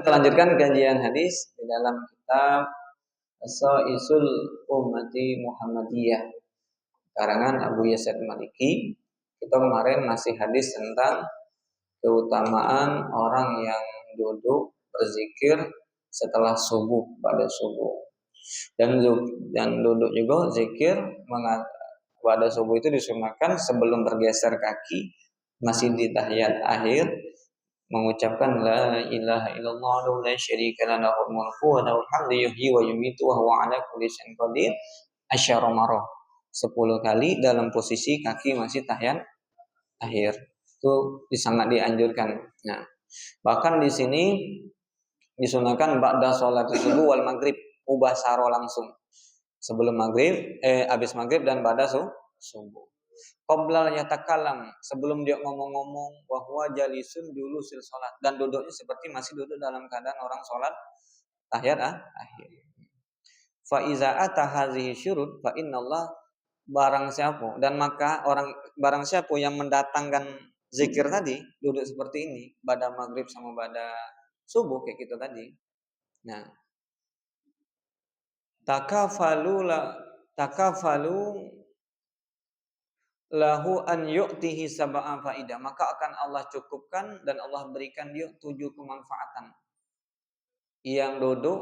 Kita lanjutkan kajian hadis di dalam kitab As-Sa'isul Ummati Muhammadiyah karangan Abu Yazid Maliki. Kita kemarin masih hadis tentang keutamaan orang yang duduk berzikir setelah subuh, pada subuh. Dan duduk juga zikir pada subuh itu disunahkan sebelum bergeser kaki, masih di tahiyat akhir, mengucapkan la ilaha illallah la syarika lahu lahul mulku wa lahul hamdu yuhyi wa yumiitu wa huwa ala kulli syai'in qadir asyara marrah, 10 kali dalam posisi kaki masih tahiyat akhir. Itu sangat dianjurkan. Nah, bahkan di sini disunahkan ba'da sholat subuh wal maghrib, ubah saro langsung sebelum maghrib, habis maghrib dan ba'da subuh. Qabla yatakalam, sebelum dia ngomong-ngomong, wa huwa jalisun julusil salat, dan duduknya seperti masih duduk dalam keadaan orang salat tahiyat akhir. Fa iza ata hadhihi syurut fa innallah, barang siapa dan maka barang siapa yang mendatangkan zikir tadi, duduk seperti ini pada maghrib sama pada subuh kayak gitu tadi. Nah, takafalu lahu an yu'tihi sab'a faidah, maka akan Allah cukupkan dan Allah berikan dia 7 kemanfaatan. Yang duduk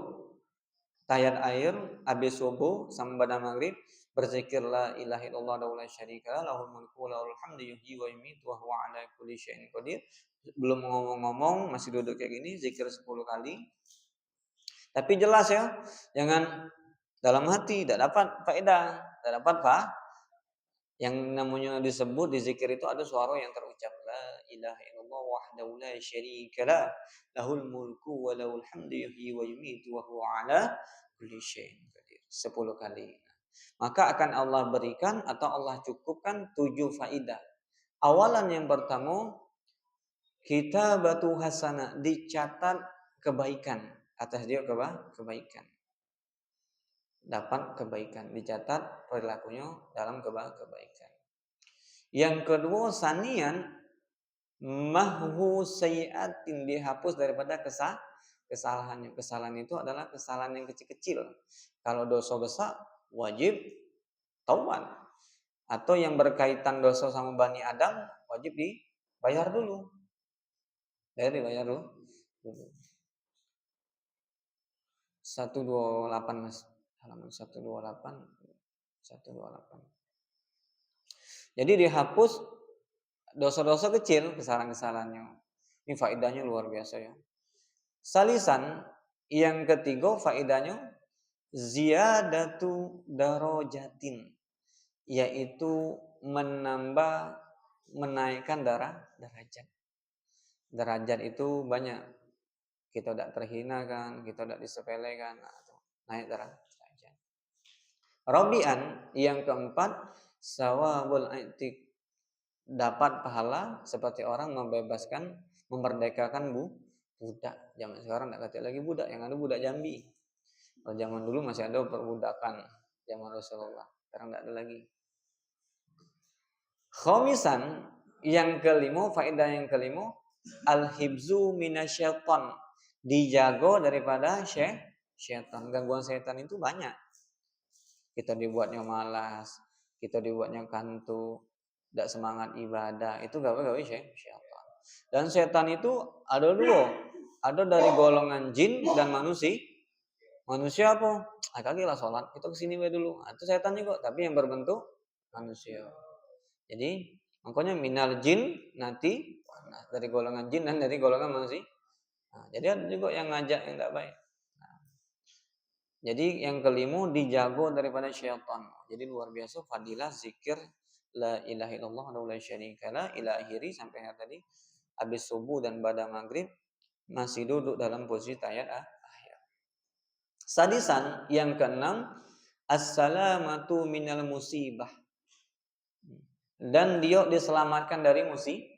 tahiyat air habis subuh sampai pada maghrib berzikir la ilaha illallah la syarika lahul mulku wa lahul hamdu yuhyi wa yumiitu wa huwa ala kulli syai'in qadir. Belum ngomong-ngomong masih duduk kayak gini, zikir 10 kali. Tapi jelas ya, jangan dalam hati, tidak dapat faedah, tidak dapat yang namanya disebut di zikir itu ada suara yang terucap la ilaha illallah wahdahu la syarika lah lahul mulku wa lahul hamdu yuhyi wa yumiitu wa huwa ala kulli syai'in qadir 10 kali. Maka akan Allah berikan atau Allah cukupkan 7 faidah. Awalan yang pertama, kitabatu hasanah, dicatat kebaikan atas dia kebaikan. Dapat kebaikan, dicatat perilakunya dalam kebaikan. Yang kedua, sanian mahhu sayiatin, dihapus daripada kesalahannya. Kesalahan itu adalah kesalahan yang kecil-kecil. Kalau dosa besar wajib taubat, atau yang berkaitan dosa sama Bani Adam wajib dibayar dulu. Dibayar dulu. 128 Mas. Halaman 128. Jadi dihapus dosa-dosa kecil, kesalahan-kesalahannya. Ini faedahnya luar biasa ya. Salisan, yang ketiga faedahnya ziyadatu darajatin, yaitu menaikkan derajat. Derajat itu banyak. Kita tidak terhinakan, kita tidak disepelekan, naik derajat. Rabi'an, yang keempat, sawabul aitik, dapat pahala seperti orang memerdekakan budak. Zaman sekarang tidak kata lagi budak, yang ada budak Jambi. Kalau zaman dulu masih ada perbudakan zaman Rasulullah, sekarang tidak ada lagi. Khamisan, yang kelima, faedah yang kelima, al-hibzu minasyaitan, dijaga daripada syaitan. Gangguan syaitan itu banyak. Kita dibuatnya malas, kita dibuatnya kantuk, tidak semangat ibadah, itu gawe syaitan. Dan syaitan itu ada 2, ada dari golongan jin dan manusia. Manusia apa? Kagilah sholat, kita kesini dulu. Itu syaitan juga, tapi yang berbentuk manusia. Jadi makanya minal jin nanti, dari golongan jin dan dari golongan manusia. Jadi ada juga yang ngajak yang tidak baik. Jadi yang kelima, dijago daripada syaitan. Jadi luar biasa fadilah zikir la ilaha illallah la syarika lah ila akhiri, sampai tadi habis subuh dan pada maghrib masih duduk dalam posisi tahiyat akhir. Sadisan, yang keenam, as-salamatu minal musibah, dan dia diselamatkan dari musibah.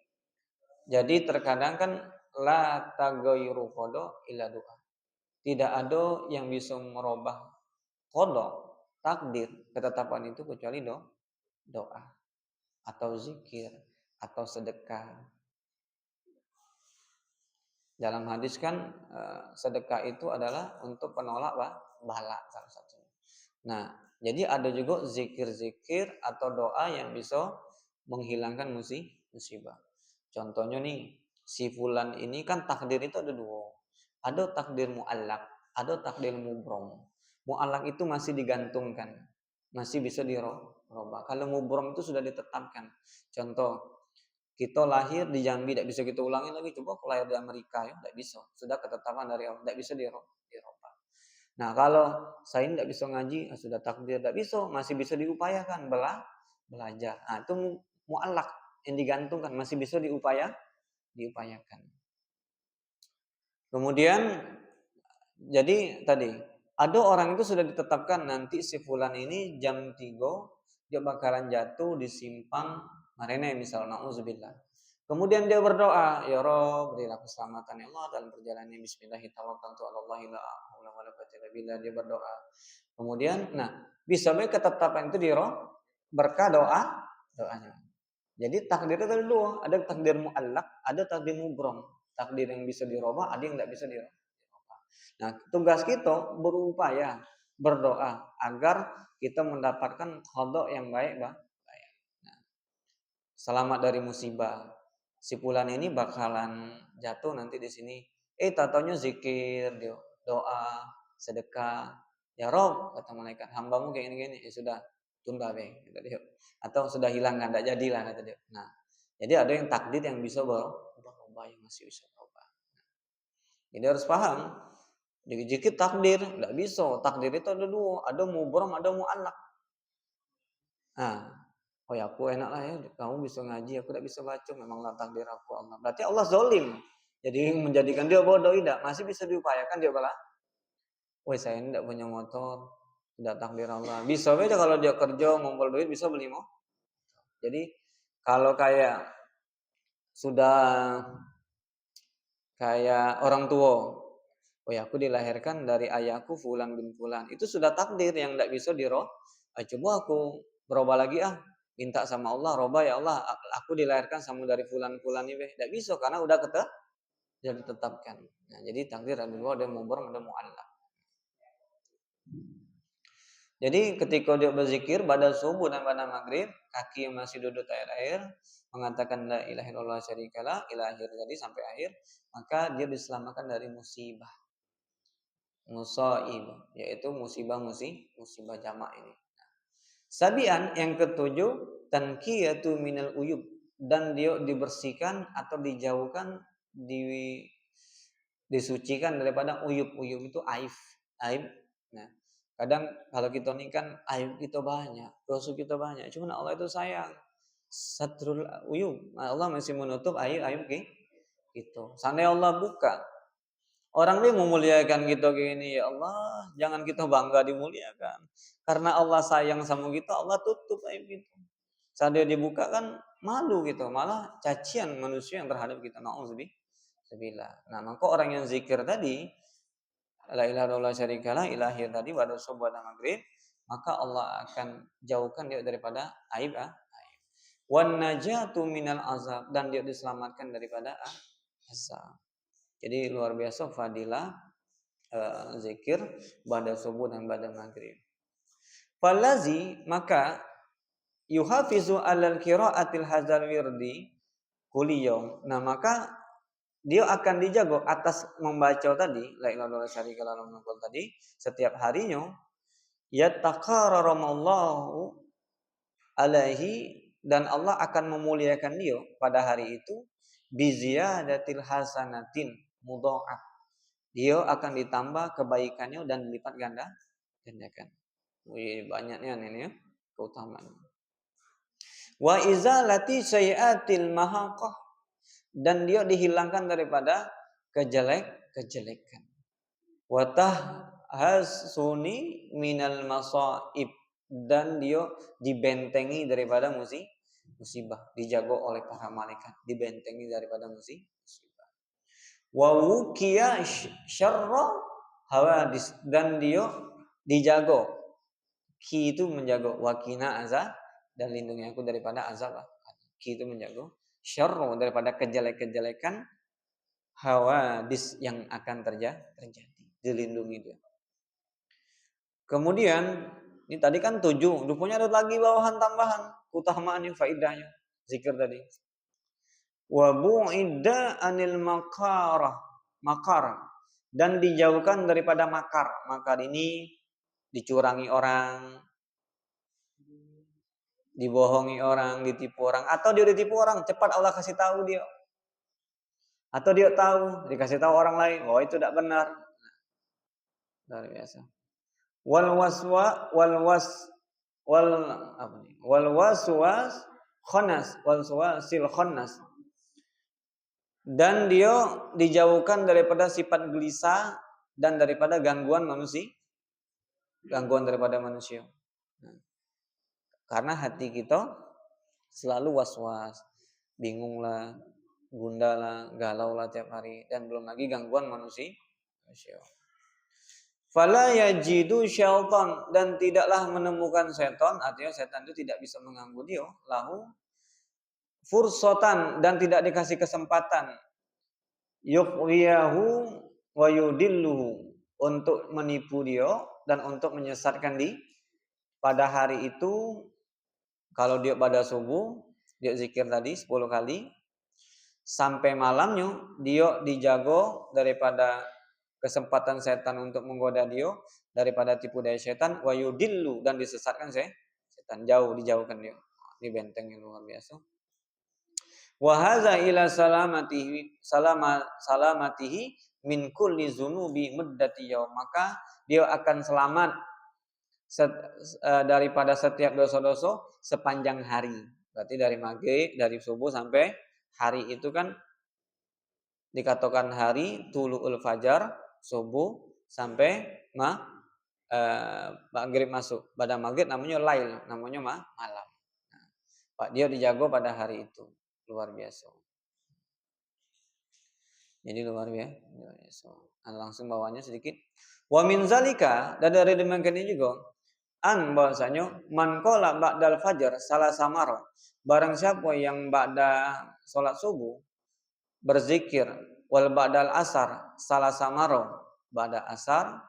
Jadi terkadang kan la tagayyuru qada illa doa. Tidak ada yang bisa merubah qada, takdir, ketetapan itu kecuali doa atau zikir atau sedekah. Dalam hadis kan sedekah itu adalah untuk penolak bala salah satunya. Nah, jadi ada juga zikir-zikir atau doa yang bisa menghilangkan musibah. Contohnya nih, si fulan ini kan takdir itu ada dua. Ada takdir mu'allak, ada takdir mubrom. Mu'allak itu masih digantungkan, masih bisa dirubah. Kalau mubrom itu sudah ditetapkan. Contoh, kita lahir di Jambi, tidak bisa kita ulangi lagi. Coba kalau lahir di Amerika, ya, tidak bisa. Sudah ketetapan dari Allah, tidak bisa dirubah. Nah, kalau saya tidak bisa ngaji, sudah takdir, tidak bisa, masih bisa diupayakan, belajar. Nah, itu mu'allak yang digantungkan, masih bisa diupayakan. Kemudian, jadi tadi, ada orang itu sudah ditetapkan nanti si fulan ini jam 3, dia bakalan jatuh di simpang Marene misalnya, na'udzubillah. Kemudian dia berdoa, ya Rob, berilah keselamatan ya Allah dalam perjalanan Bismillahirrahmanirrahim. Dia berdoa. Kemudian, bisa baik ketetapan itu berkah doanya. Jadi takdir itu ada dua, ada takdir mu'allak, ada takdir mubrom. Takdir yang bisa dirubah, ada yang tidak bisa dirubah. Nah, tugas kita berupaya berdoa agar kita mendapatkan qada yang baik. Nah, selamat dari musibah. Si fulan ini bakalan jatuh nanti di sini. Tatanya zikir, doa, sedekah. Ya Rob, kata malaikat, hambamu kayak gini-gini. Ya sudah, tunda be, kata dia. Atau sudah hilang, tidak jadilah, kata dia. Nah, jadi ada yang takdir yang bisa berubah, yang masih bisa berubah. Jadi harus paham, dikit-dikit takdir, tidak bisa. Takdir itu ada dua, ada mubrom, ada mu'allak. Nah, oh ya aku enak lah ya, kamu bisa ngaji, aku tidak bisa baca, memanglah takdir aku Allah. Berarti Allah zolim. Jadi menjadikan dia bodoh, tidak. Masih bisa diupayakan dia bala. Woi saya ini tidak punya motor, tidak takdir Allah. Bisa aja kalau dia kerja ngumpul duit bisa beli motor. Jadi kalau sudah kayak orang tua, oh ya aku dilahirkan dari ayahku fulan bin fulan, itu sudah takdir yang tidak bisa coba aku berubah lagi minta sama Allah, roba ya Allah, aku dilahirkan sama dari fulan ini, tidak bisa karena udah ditetapkan. Nah, jadi takdir ada dua, ada mubrom, ada mu'allaq. Jadi ketika dia berzikir pada subuh dan pada maghrib, kaki yang masih duduk air mengatakan la ilaha illallah syarikalah, ila akhir tadi sampai akhir, maka dia diselamatkan dari musibah. Musaib, yaitu musibah jamak ini. Sabian yang ketujuh, tanqiyatu minal uyub, dan dia dibersihkan atau dijauhkan, disucikan daripada uyub. Uyub itu aib. Nah, kadang kalau kita ini kan aib kita banyak, dosa kita banyak. Cuma Allah itu sayang. Satrul uyub, Allah masih menutup aib gitu. Seandainya Allah buka, orang dia memuliakan kita gini, ya Allah, jangan kita bangga dimuliakan. Karena Allah sayang sama kita, Allah tutup aib kita. Saat dia dibuka kan malu gitu, malah cacian manusia yang terhadap kita. Na'udzubillah. Nah, maka orang yang zikir tadi, la ilaha illallah syarikalah, ilahi tadi pada subuh dan maghrib, maka Allah akan jauhkan dia daripada aib. Wan najatu minal azab, dan dia diselamatkan daripada azab. Jadi luar biasa fadilah zikir pada subuh dan pada maghrib. Falazi, maka yuhafizu alal qiraatil hadzal wirdi kuliyom. Nah, maka dia akan dijago atas membaca tadi la ilaha illallah syarikalah tadi setiap harinya, yataqarramallahu alaihi, dan Allah akan memuliakan dia pada hari itu biziyadatil hasanatin mudha'af. Dia akan ditambah kebaikannya dan dilipat gandakan. Wih, banyaknya ini ya keutamaan. Wa izalati sayiatil mahaqah, dan dia dihilangkan daripada kejelekan. Wa tahhasuni minal masaib, dan dia dibentengi daripada musibah, dijaga oleh para malaikat, dibentengi daripada musibah. Wa wuqiya syarra hawadis, dan dia dijaga, ki itu menjaga, wakina azab, dan lindungi aku daripada azab. Ki itu menjaga, syarra daripada kejelekan hawadis yang akan terjadi, dilindungi dia. Kemudian ini tadi kan 7, rupanya ada lagi bawahan tambahan keutamaannya, faidahnya zikir tadi. Wa bu'idda anil makar, dan dijauhkan daripada makar. Makar ini dicurangi orang, dibohongi orang, ditipu orang, atau dia ditipu orang, cepat Allah kasih tahu dia. Atau dia tahu, dikasih tahu orang lain, oh itu tidak benar. Luar biasa. Wal waswa wal was wal apa nih? Wal waswas khannas, wal waswasil khannas. Dan dia dijauhkan daripada sifat gelisah dan daripada gangguan manusia, gangguan daripada manusia. Nah, karena hati kita selalu was-was, bingung lah, gundah lah, galau lah tiap hari, dan belum lagi gangguan manusia. Fala yajidu syaitan, dan tidaklah menemukan setan, artinya setan itu tidak bisa mengganggu dia, lahu fursotan, dan tidak dikasih kesempatan, yughwiyahu wa yudilluhu, untuk menipu dia dan untuk menyesatkan di pada hari itu. Kalau dia pada subuh dia zikir tadi 10 kali, sampai malamnya dia dijago daripada kesempatan setan untuk menggoda dia, daripada tipu daya setan, wa yudillu, dan disesatkan setan, dijauhkan dia. Ini benteng yang luar biasa. Wa hadza ila salamatihi min kulli zunubi muddati yaum, maka dia akan selamat daripada setiap dosa-dosa sepanjang hari. Berarti dari maghrib, dari subuh sampai hari itu kan dikatakan hari tulu'ul fajar, subuh sampai maghrib masuk. Pada maghrib namanya lail, namanya malam. Pak dia dijago pada hari itu. Luar biasa. Jadi luar biasa. Langsung bawahnya sedikit. Wa min zalika, dan dari demikian ini juga bahwasanya man qala ba'dal fajar salah samaro, barang siapa yang ba'da salat subuh berzikir, wal ba'dal asar salah samaro, ba'da asar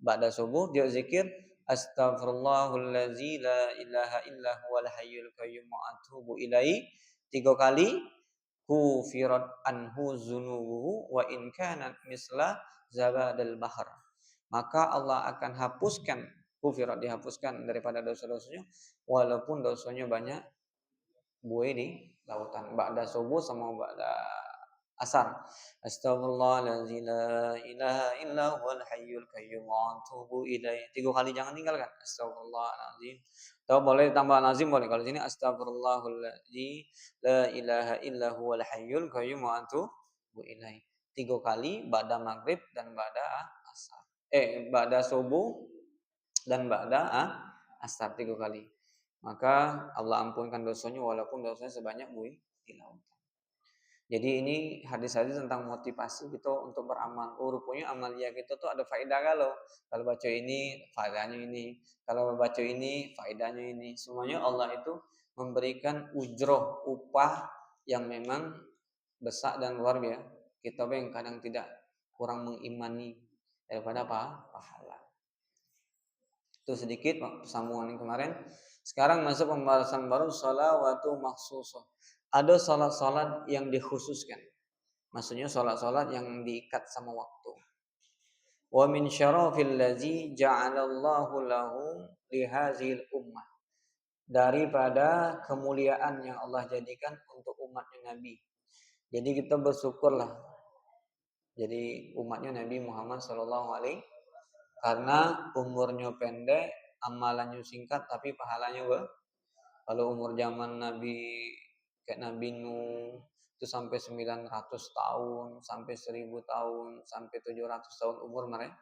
ba'da subuh dia zikir astaghfirullahallazi la ilaha illa huwal hayyul qayyum wa atubu ilaihi 3 kali, kufirat anhu zunubuhu wa in kanat misla zabadal bahr, maka Allah akan hapuskan, kufirat dihapuskan daripada dosa-dosanya, walaupun dosanya banyak buih di lautan. Ba'da subuh sama ba'da asar. Astagfirullahaladzim la ilaha illa huwal hayyul qayyum wa atubu ilaih. 3 kali, jangan tinggalkan. Astagfirullahaladzim. Atau boleh tambah lazim boleh. Kalau sini astagfirullahaladzim la ilaha illa huwal hayyul qayyum wa atubu ilaih. 3 kali ba'da maghrib dan ba'da asar. Ba'da subuh dan ba'da asar 3 kali. Maka Allah ampunkan dosanya walaupun dosanya sebanyak buih di lautan. Jadi ini hadis-hadis tentang motivasi kita untuk beramal. Rupanya amalia kita tuh ada faedah kalau baca ini faedahnya ini, kalau baca ini faedahnya ini. Semuanya Allah itu memberikan ujroh, upah yang memang besar dan luar biasa. Kita yang kadang tidak kurang mengimani daripada pahala. Itu sedikit sambungan yang kemarin. Sekarang masuk pembahasan baru, sholawatu makhsusah. Ada salat-salat yang dikhususkan. Maksudnya salat-salat yang diikat sama waktu. Wa min syarafil ladzi ja'alallahu lahu lihazil ummah. Daripada kemuliaan yang Allah jadikan untuk umatnya Nabi. Jadi kita bersyukurlah. Jadi umatnya Nabi Muhammad sallallahu alaihi, karena umurnya pendek, amalannya singkat, tapi pahalanya kalau umur zaman Nabi kayak Nabi Nuh itu sampai 900 tahun, sampai 1000 tahun, sampai 700 tahun umur mereka.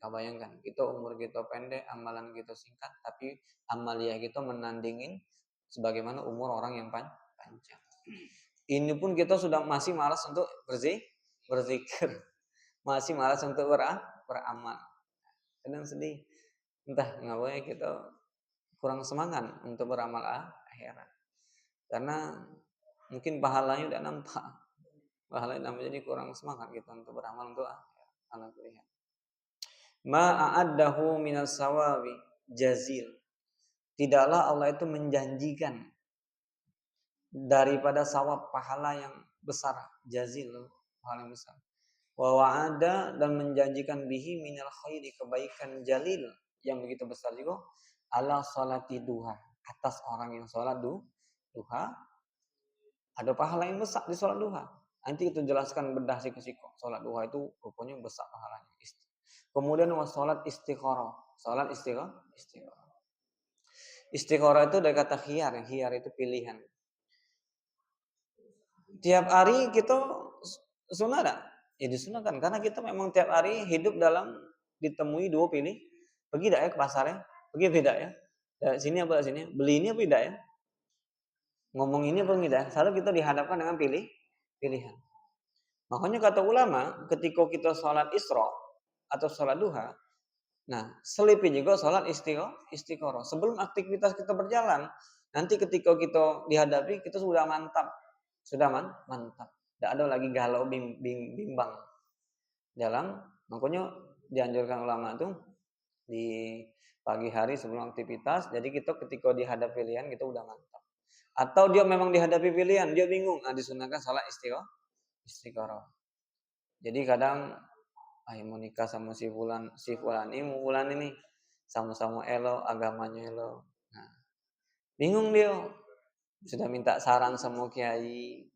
Bayangkan, kita umur kita pendek, amalan kita singkat, tapi amalia kita menandingin sebagaimana umur orang yang panjang. Ini pun kita sudah masih malas untuk berzikir, masih malas untuk beramal. Kadang sedih, entah ngapain kita kurang semangat untuk beramal akhirat, karena mungkin pahalanya udah nampak, pahala namanya jadi kurang semangat kita untuk beramal untuk anak kuliah. Ma'addahu minas sawabi jazil. Tidaklah Allah itu menjanjikan daripada sawab pahala yang besar, jazil, pahala yang besar. Wa wa'ada, dan menjanjikan bihi minal khairi, kebaikan jalil yang begitu besar juga, ala salati duha, atas orang yang sholat duha, ada pahala yang besar di sholat duha. Nanti itu jelaskan bedah siku-siku. Sholat duha itu rupanya besar pahalanya. Kemudian sholat istikharah. Sholat istikharah. Istikharah itu dari kata khiyar. Khiyar itu pilihan. Tiap hari kita sunnah tak? Ya disunahkan. Karena kita memang tiap hari hidup dalam ditemui dua pilih. Pergi tak ya ke pasar ya? Pergi tidak ya? Dari sini apa sini? Beli ini apa tidak ya? Ngomong ini apa tidak? Selalu kita dihadapkan dengan pilihan. Makanya kata ulama, ketika kita sholat isra atau sholat duha, nah selipi juga sholat istikharah. Sebelum aktivitas kita berjalan, nanti ketika kita dihadapi, kita sudah mantap. Mantap. Tidak ada lagi galau bimbang dalam. Makanya dianjurkan ulama itu di pagi hari sebelum aktivitas. Jadi kita ketika dihadapi pilihan, kita udah mantap. Atau dia memang dihadapi pilihan, dia bingung. Nah, disunahkan sholat istikharah. Jadi kadang mau nikah sama si fulan ini sama-sama elo, agamanya elo. Nah, bingung dia. Sudah minta saran sama kiai.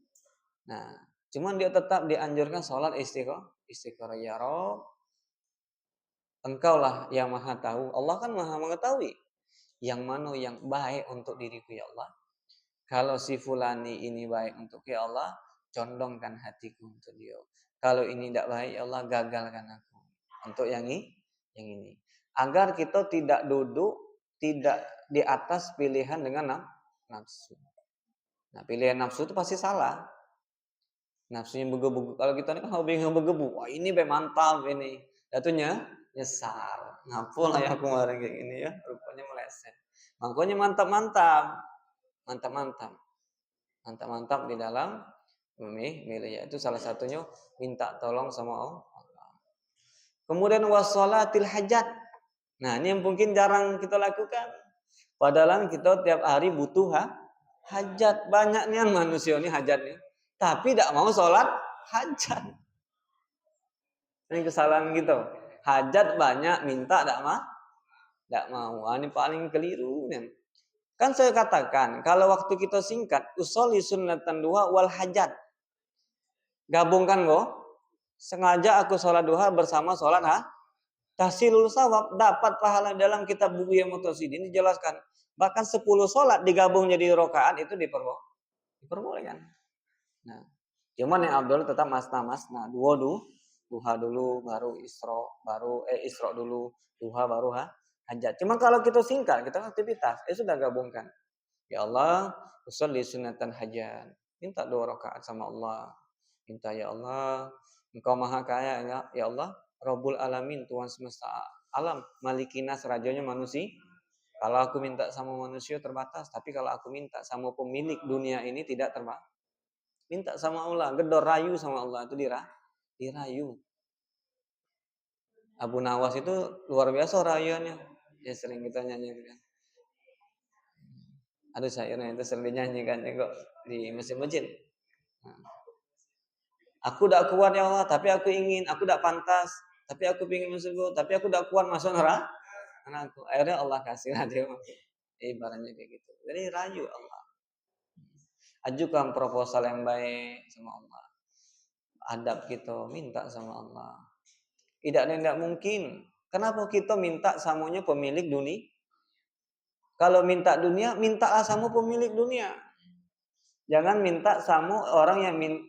Nah, cuman dia tetap dianjurkan sholat istikharah. Ya Rob, Engkaulah yang maha tahu. Allah kan maha mengetahui yang mana yang baik untuk diriku ya Allah. Kalau si fulani ini baik untuk ya Allah, condongkan hatiku untuk dia. Kalau ini tidak baik ya Allah, gagalkan aku untuk yang ini. Agar kita tidak duduk tidak di atas pilihan dengan nafsu. Nah, pilihan nafsu itu pasti salah. Nafsunya begebu. Kalau kita ini kan hobi begebu. Wah, ini mantap ini. Datunya nyesal. Ngapul lah ya aku kemarin kayak gini ya. Rupanya meleset. Makanya mantap di dalam memilih. Itu salah satunya minta tolong sama Allah. Kemudian wassalatil hajat. Nah, ini yang mungkin jarang kita lakukan. Padahal kita tiap hari butuh hajat. Banyak nih manusia ini hajatnya. Tapi tidak mau sholat hajat. Ini kesalahan gitu. Hajat banyak, minta tidak mau. Ini paling keliru. Kan saya katakan, kalau waktu kita singkat, usolli sunnatan duha wal hajat. Gabungkan sengaja aku sholat duha bersama sholat tahsilul sawab, dapat pahala. Dalam kitab buku yang Mutasidin dijelaskan. Bahkan 10 sholat digabung jadi rakaat itu diperbolehkan. Nah, cuman yang Abdul tetap masna duha dulu baru isra dulu duha baru hajat. Cuman kalau kita singkat, kita aktivitas, sudah gabungkan. Ya Allah, usolli sunatan hajat. Minta 2 rakaat sama Allah. Minta ya Allah, Engkau maha kaya ya Allah, Rabbul alamin, Tuhan semesta alam, malikinas, rajanya manusia. Kalau aku minta sama manusia terbatas, tapi kalau aku minta sama pemilik dunia ini tidak terbatas. Minta sama Allah, gedor rayu sama Allah itu dirayu. Abu Nawas itu luar biasa rayuannya. Ya sering kita nyanyikan. Ada syairnya itu sering dinyanyikan kok di masjid-masjid. Aku tidak kuat ya Allah, tapi aku ingin. Aku tidak pantas, tapi aku ingin masuk. Tapi aku tidak kuat masuk neraka. Akhirnya Allah kasih dia. Ibaratnya kayak gitu. Jadi rayu Allah. Ajukan proposal yang baik sama Allah. Adab kita minta sama Allah. Tidak ada yang tidak mungkin. Kenapa kita minta samanya pemilik dunia? Kalau minta dunia, mintalah sama pemilik dunia. Jangan minta sama orang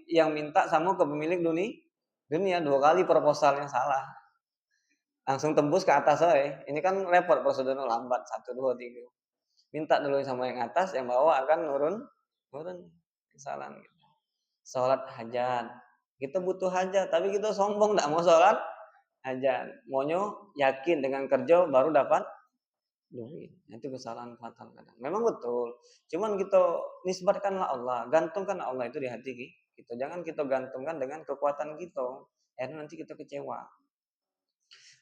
yang minta sama ke pemilik dunia. 2 kali proposalnya salah. Langsung tembus ke atas aja. Ini kan repot prosedurnya, lambat 1, 2, 3. Minta dulu sama yang atas, yang bawah akan nurun kesalahan gitu. Sholat hajat. Kita butuh hajat, tapi kita sombong tidak mau sholat hajat. Maunya yakin dengan kerja baru dapat duit. Itu kesalahan fatal kadang. Memang betul. Cuman kita nisbatkanlah Allah, gantungkan Allah itu di hati Gitu. Jangan kita gantungkan dengan kekuatan kita. Nanti kita kecewa.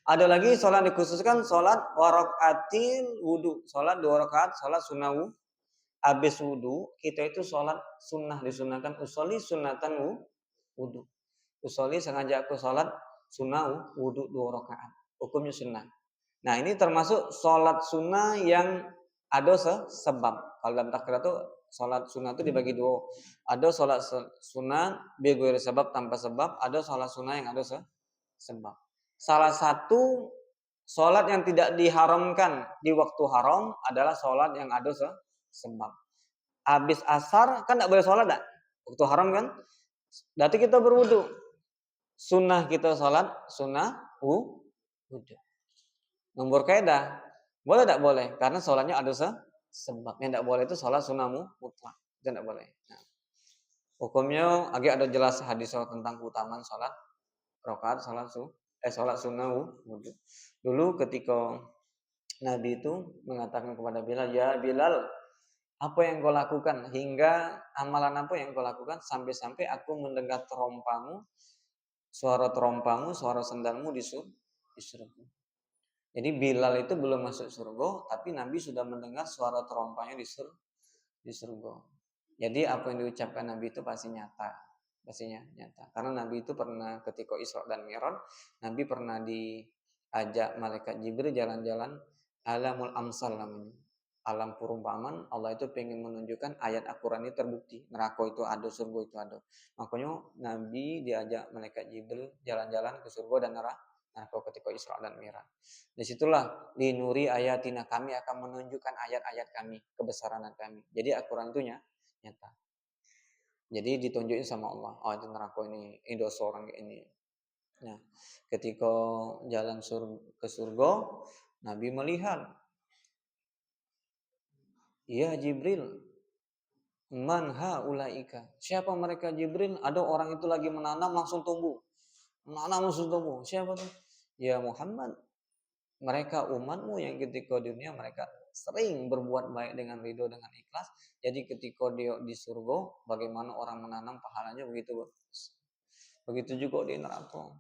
Ada lagi sholat dikhususkan sholat warokaatil wudhu. Sholat 2 rakaat, sholat sunnah habis wudhu. Kita itu sholat sunnah disunahkan. Usoli sunatan wudhu. Usoli sengaja aku sholat sunnah wudhu 2 rakaat. Hukumnya sunnah. Nah ini termasuk sholat sunnah yang ada sebab. Kalau dalam takbir itu sholat sunnah itu dibagi 2. Ada sholat sunnah bighairi sebab tanpa sebab. Ada sholat sunnah yang ada sebab. Salah satu sholat yang tidak diharamkan di waktu haram adalah sholat yang ada sebab. Habis asar kan tidak boleh sholat tak? Waktu haram kan? Berarti kita berwudu. Sunnah kita sholat sunnah wudu. Nomor kaidah boleh tak boleh? Karena sholatnya ada sebab. Yang tidak boleh itu sholat sunnah mutlak. Itu tidak boleh. Nah, hukumnya agak ada jelas hadis tentang keutamaan sholat rakaat, sholat sunnah wudhu. Dulu ketika Nabi itu mengatakan kepada Bilal, ya Bilal, apa yang kau lakukan? Hingga amalan apa yang kau lakukan? Sampai-sampai aku mendengar suara terompamu, suara sendalmu di surga. Jadi Bilal itu belum masuk surga, tapi Nabi sudah mendengar suara terompanya di surga. Jadi apa yang diucapkan Nabi itu pasti nyata. Pastinya nyata. Karena Nabi itu pernah ketika Isra dan Mi'raj, Nabi pernah diajak malaikat Jibril jalan-jalan alamul amsal namanya. Alam perumpamaan. Allah itu pengen menunjukkan ayat Al-Quran ini terbukti. Neraka itu ada, surga itu ada. Makanya Nabi diajak malaikat Jibril jalan-jalan ke surga dan neraka ketika Isra dan Mi'raj. Disitulah linuri ayatina, kami akan menunjukkan ayat-ayat kami, kebesaran kami. Jadi Al-Quran itu nyata. Jadi ditunjukin sama Allah, oh itu neraka ini dosa orang ini. Nah, ketika jalan ke surga, Nabi melihat, ya Jibril, man haulaika. Siapa mereka Jibril? Ada orang itu lagi menanam langsung tumbuh. Siapa tuh? Ya Muhammad. Mereka umatmu yang ketika dunia mereka sering berbuat baik dengan ridho, dengan ikhlas. Jadi ketika dia di surga, bagaimana orang menanam pahalanya begitu bagus. Begitu juga di neraka.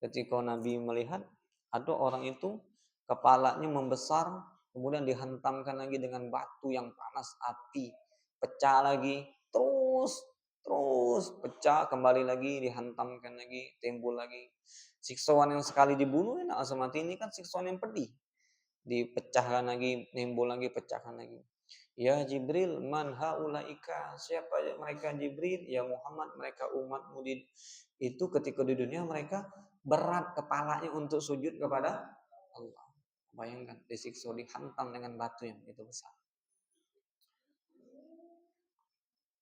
Ketika Nabi melihat ada orang itu kepalanya membesar, kemudian dihantamkan lagi dengan batu yang panas, api, pecah lagi, terus pecah, kembali lagi, dihantamkan lagi, timbul lagi. Siksaan yang sekali dibunuh enak langsung mati, ini kan siksaan yang pedih. Dipecahkan lagi, timbul lagi, pecahkan lagi. Ya Jibril, man haulaika, siapa mereka Jibril? Ya Muhammad, mereka umatmu itu ketika di dunia mereka berat kepalanya untuk sujud kepada Allah. Bayangkan disiksa, dihantam dengan batu yang itu besar.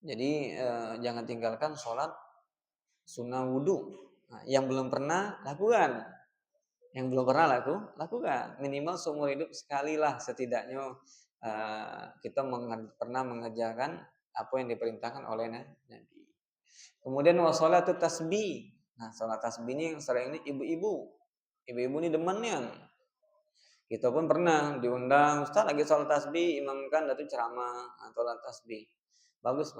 Jadi jangan tinggalkan sholat sunnah wudhu. Nah, yang belum pernah lakukan. Yang belum pernah lakukan. Minimal seumur hidup sekali lah setidaknya kita pernah mengerjakan apa yang diperintahkan oleh Nabi. Kemudian washolatu tasbih. Nah, sholat tasbih ini yang sering ini ibu-ibu. Ibu-ibu ini demennya. Kita pun pernah diundang, Ustaz lagi sholat tasbih, imamkan itu ceramah sholat tasbih. Bagus.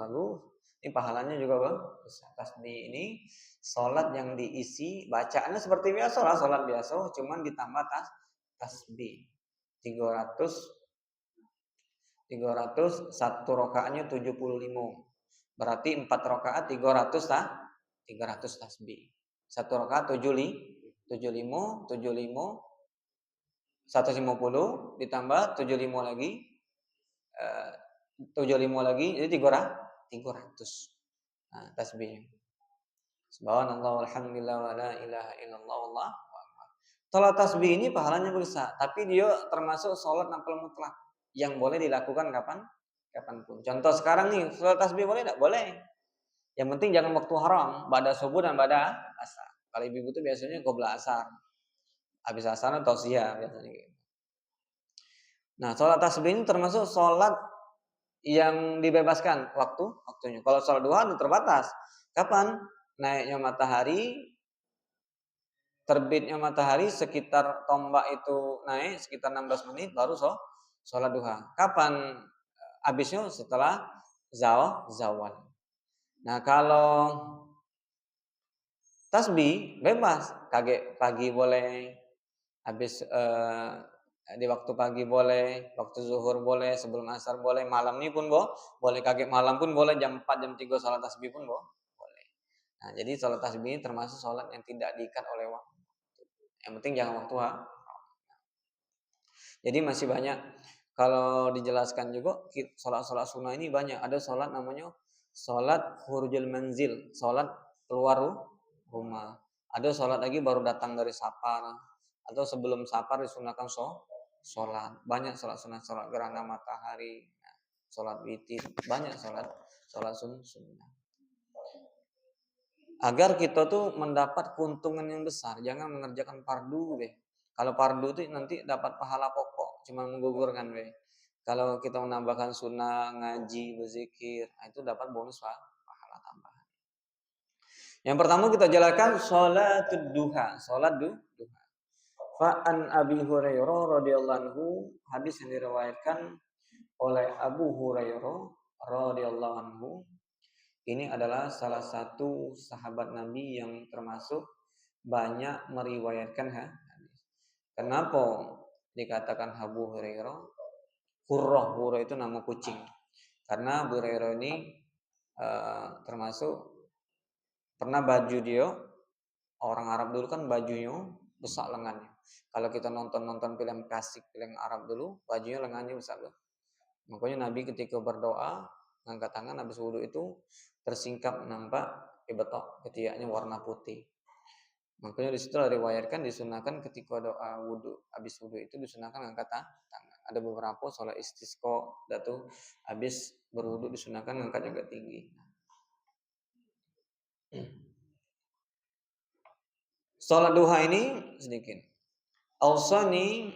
Ini pahalanya juga bagus. Tasbih ini sholat yang diisi bacaannya seperti biasa lah, sholat biasa, cuman ditambah tasbih. 300 satu rakaatnya 75. Berarti 4 rakaat 300 tasbih. 1 rakaat 75 150 ditambah 75 lagi 75 lagi jadi 300. Nah, tasbihnya. Subhanallah walhamdulillah wa la ilaha illallah wallahu akbar. Salat tasbih ini pahalanya besar, tapi dia termasuk salat nafil mutlak yang boleh dilakukan kapanpun. Contoh sekarang nih, salat tasbih boleh enggak? Boleh. Yang penting jangan waktu haram, ba'da subuh dan ba'da asar. Kalau ibu-ibu itu biasanya qabla asar. Habis asar atau siang biasanya gitu. Nah, sholat tasbih ini termasuk sholat yang dibebaskan waktunya. Kalau sholat duha itu terbatas. Kapan? Naiknya matahari, terbitnya matahari sekitar tombak itu naik sekitar 16 menit baru sholat duha. Kapan habisnya? Setelah zawal. Nah, kalau tasbih bebas, pagi boleh, habis di waktu pagi boleh, waktu zuhur boleh, sebelum asar boleh, malam ini pun boleh, kaget malam pun boleh, jam 4, jam 3 sholat tasbih pun boleh. Nah, jadi sholat tasbih ini termasuk sholat yang tidak diikat oleh waktu. Yang penting jangan waktu. Jadi masih banyak, kalau dijelaskan juga sholat-sholat sunnah ini banyak. Ada sholat namanya sholat khurujul manzil, sholat keluar rumah. Ada sholat lagi baru datang dari safar, atau sebelum safar disunahkan sholat. Banyak sholat sunnah, sholat gerhana matahari, sholat witir, banyak sholat sunnah. Agar kita tuh mendapat keuntungan yang besar, jangan mengerjakan fardu deh. Kalau fardu tuh nanti dapat pahala pokok, cuma menggugurkan deh. Kalau kita menambahkan sunnah, ngaji, berzikir, itu dapat bonus pahala tambahan. Yang pertama kita jalankan sholatud duha, sholat duha. Fa'an Abi Hurairah radhiyallahu anhu, hadis yang diriwayatkan oleh Abu Hurairah radhiyallahu anhu. Ini adalah salah satu sahabat Nabi yang termasuk banyak meriwayatkan hadis. Kenapa dikatakan Abu Hurairah? Hurrah itu nama kucing. Karena Abu Hurairah ini termasuk pernah baju dia, orang Arab dulu kan bajunya besar lengannya. Kalau kita nonton film klasik, film Arab dulu, bajunya lengannya besar. Makanya Nabi ketika berdoa, angkat tangan habis wudhu itu tersingkap nampak betok ketiaknya warna putih. Makanya di situ diriwayatkan disunahkan ketika doa wudhu, habis wudhu itu disunahkan angkat tangan. Ada beberapa sholat istisqa datu habis berwudhu disunahkan angkat juga tinggi. Sholat duha ini sedikit. Ausani,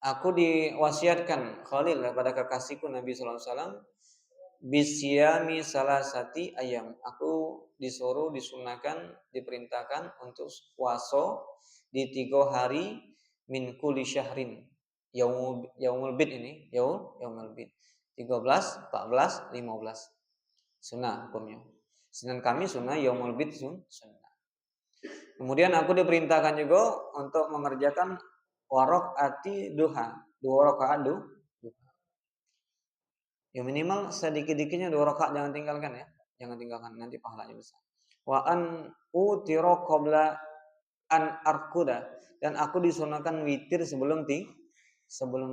aku diwasiatkan Khalil kepada kekasihku Nabi sallallahu alaihi wasallam bisyami salasati ayam. Aku disuruh, disunahkan, diperintahkan untuk puasa di 3 hari min kulli syahrin. Yaumul bid ini, yaumul bid. 13, 14, 15. Sunnah hukumnya. Senin Kamis sunnah, yaumul bid sunnah. Kemudian aku diperintahkan juga untuk mengerjakan warakaati duha, 2 rakaat duha. Ya minimal sedikit-dikitnya 2 rakaat, jangan tinggalkan ya. Jangan tinggalkan, nanti pahalanya besar. Wa an utira qabla an arkuda, dan aku disunahkan witir sebelum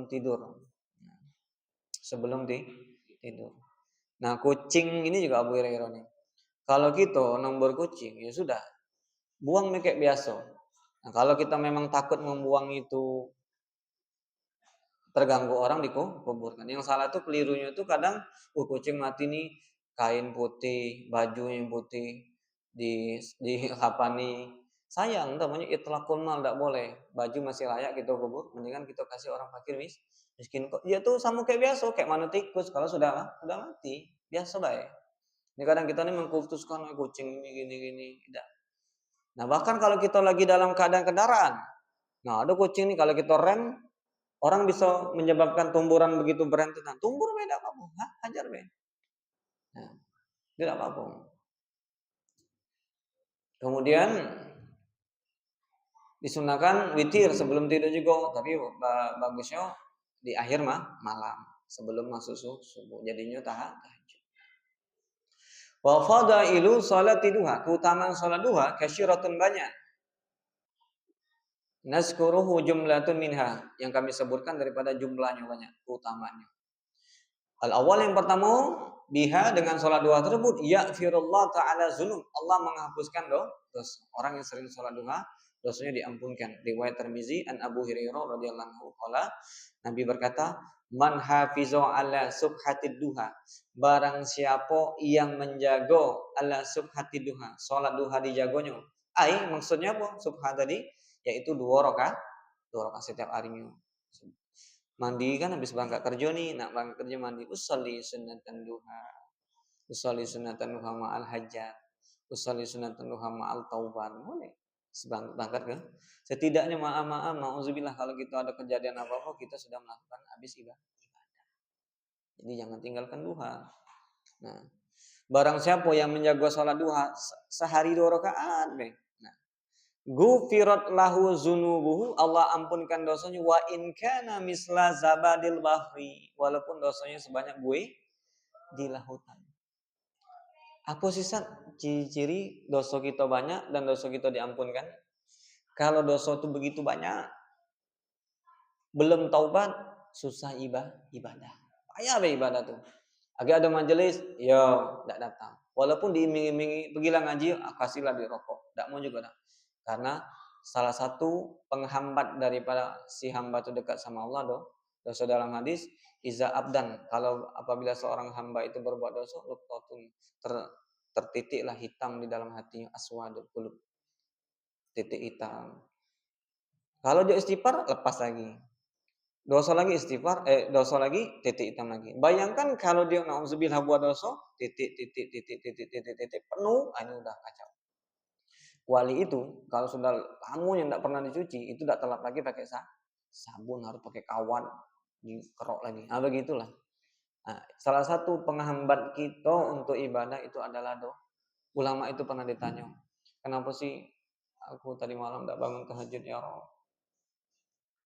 tidur. Sebelum tidur. Nah, kucing ini juga Abu Hurairah nih. Kalau kita nomor kucing, ya sudah, buang kayak biasa. Nah, kalau kita memang takut membuang itu terganggu orang dikuburkan. Yang salah tuh kelirunya itu kadang kucing mati nih, kain putih, baju yang putih di kapani. Sayang, namanya itlaqul mal, enggak boleh. Baju masih layak kita kubur, mendingan kita kasih orang fakir miskin kok. Ya tuh sama kayak biasa, kayak mana tikus kalau sudah mati, biasa baik. Ini kadang kita nih mengkultuskan kucing ini gini-gini, tidak. Nah, bahkan kalau kita lagi dalam keadaan kendaraan, nah ada kucing nih kalau kita rem, orang bisa menyebabkan tumburan begitu berentetan. Tumbur beda apa? Hajar be. Nah, tidak apa-apa. Kemudian disunahkan witir sebelum tidur juga, tapi bagusnya di akhir malam sebelum masuk subuh. Jadinya tahajud. Wa fadailu salati duha, keutamaan salat duha kasyiratun banyak. Nazkuruhu jumlatun minha, yang kami sebutkan daripada jumlahnya banyak, keutamaannya. Al-awwal yang pertama, biha dengan salat duha tersebut yaghfirullah taala dzunub. Allah menghapuskan dosa. Orang yang sering salat duha, dosanya diampunkan. Riwayat Tirmizi an Abu Hurairah radhiyallahu anhu qala, Nabi berkata, "Man hafiza ala subhatid duha." Barang siapa yang menjaga ala subhatid duha, salat duha dijagonya. Maksudnya apa? Subhat tadi yaitu 2 rakaat setiap harinya. Mandi kan habis berangkat kerja nih, nak berangkat kerja mandi, usolli sunatan duha, usolli sunatan duha ma'al hajat, usolli sunatan duha ma'al tauban, boleh. Berangkat ke, setidaknya maaf, ma'udzubillah kalau kita ada kejadian apa-apa, kita sudah melakukan habis ibadah. Jadi jangan tinggalkan duha. Nah, Barang siapa yang menjaga salat duha sehari 2 rakaat, nah, gufirat lahu zunubuhu, Allah ampunkan dosanya, wa in kana misla zabadil bahri, walaupun dosanya sebanyak buih di lautan. Apa sih ciri-ciri dosa kita banyak dan dosa kita diampunkan? Kalau dosa itu begitu banyak, belum taubat, susah ibadah. Payah ibadah tuh. Agak ada majelis, yo, tidak datang. Walaupun diiming-imingi, pergilah ngaji, kasihlah di rokok. Tidak mau juga. Karena salah satu penghambat daripada si hamba itu dekat sama Allah dosa dalam hadis, iza abdan, kalau apabila seorang hamba itu berbuat dosa, tertitiklah hitam di dalam hatinya, aswadul qulub, titik hitam. Kalau dia istighfar, lepas lagi. Dosa lagi istighfar, dosa lagi, titik hitam lagi. Bayangkan kalau dia nauzubillah buat dosa, titik penuh, ini udah kacau. Wali itu kalau sudah lama yang tidak pernah dicuci, itu tidak telat lagi pakai sabun, harus pakai kawan, dikerok lagi. Nah, begitulah. Nah, salah satu penghambat kita untuk ibadah itu adalah ulama itu pernah ditanya, kenapa sih aku tadi malam tidak bangun tahajud ya Allah?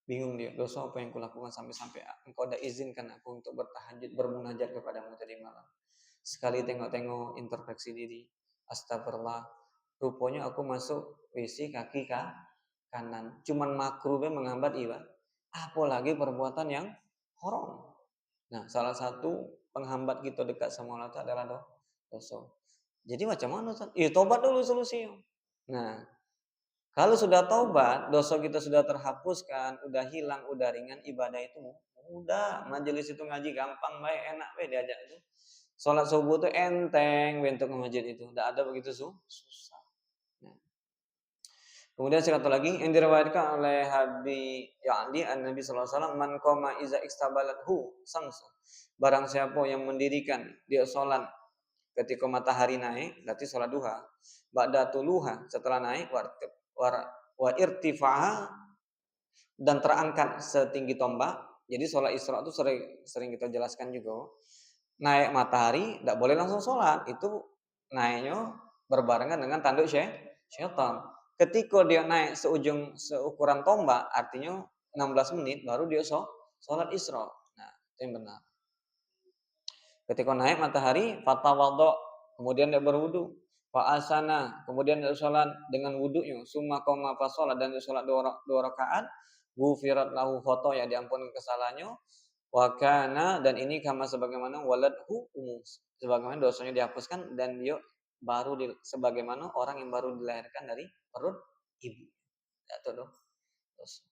Bingung dia, dosa apa yang kulakukan sampai engkau dah izinkan aku untuk bertahajud, bermunajat kepadamu tadi malam. Sekali tengok-tengok introspeksi diri, astagfirullah, rupanya aku masuk WC kaki kanan. Cuman makruhnya menghambat ibadah. Apalagi perbuatan yang haram. Nah, salah satu penghambat kita dekat sama Allah adalah dosa. Jadi macam mana? Ya tobat dulu solusinya. Nah, kalau sudah taubat, dosa kita sudah terhapuskan, udah hilang, udah ringan, ibadah itu mudah. Majelis itu ngaji gampang, baik, enak, diajak itu. Sholat subuh itu enteng bentuk ke masjid itu. Tidak ada begitu susah. Nah. Kemudian satu lagi yang diriwayatkan oleh Habib Ya'li Nabi sallallahu alaihi wasallam, man qama iza ikstabalathu samsu. Barang siapa yang mendirikan dia sholat ketika matahari naik, berarti sholat duha. Ba'da tuluha, setelah naik, wa irtifa'a, dan terangkat setinggi tombak. Jadi sholat Isra itu sering kita jelaskan juga. Naik matahari tidak boleh langsung sholat, itu naiknya berbarengan dengan tanduk syaitan. Ketika dia naik seukuran tombak, artinya 16 menit baru dia sholat Isra. Nah, itu yang benar. Ketika naik matahari, fatawaddo, kemudian dia berwudu, fa'asana, kemudian dia sholat dengan wudunya, summa qoma fa sholat, dan dia sholat 2 rakaat, gufirat lahu khoto, ya diampuni kesalahannya, wakana, dan ini kama sebagaimana waladhu umum, sebagaimana dosanya dihapuskan, dan dia baru sebagaimana orang yang baru dilahirkan dari perut ibu. Itu dosa.